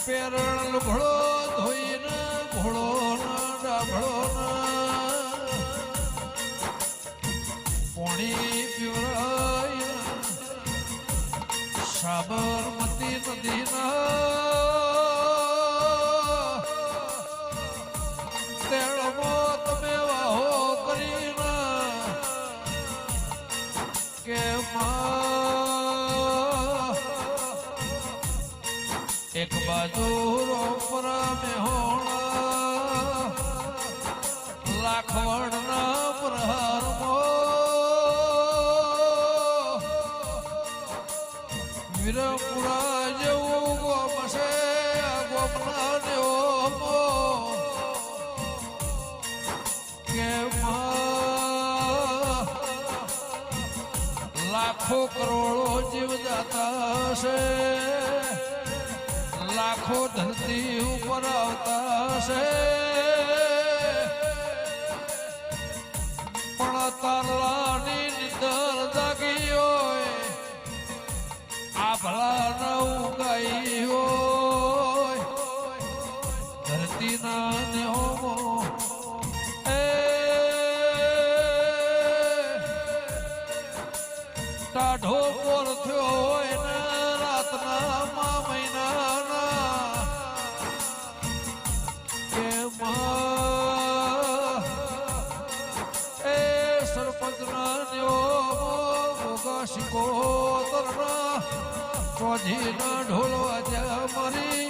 પેરણ ભળો ધોઈને ભોળો ડાભળો પોણી પીવરાય સાબરમતી નદીના તેળમાં તમે વાહો કરીને કે એક બાજુ રોપરા મેહોણા લાખવણના પ્રહારમાં વીરપુરા જેવું ગોમ છે ગોમના દેવો કે લાખો કરોડો જીવદાતા છે લાખો ધરતી ઉપર આવતા છે પણ તારલાની નિંદર જાગી હોય આ ભલા ન ઉગાઈ હોય ધરતીના નેહોમો ટાઢો પોર થયો હોય ને રાતના મહિનાના એ સરપંચના નિયો શિકોતરના ચોધીના ઢોલ વાજ્યા મારી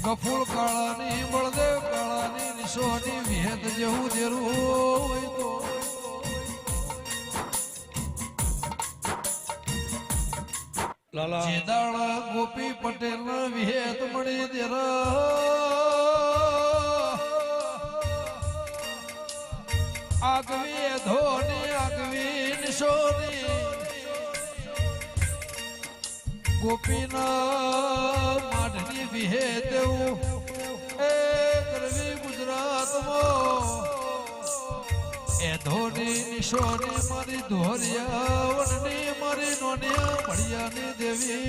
ગફુલ કાળાની બળદેવ કાળાની નિશોની વિહેત જેવું દેરું હોય તો જેદાળા ગોપી પટેલ ના વિહેત મળી દેરા આગવી ધોની આગવી નિશોની ગોપીના માઢની વિહેત એવું એ કરવી ગુજરાતમાં એ ધોની નિશોની મારી ધોરિયા વનની મારી નોનિયા ભળિયાની દેવી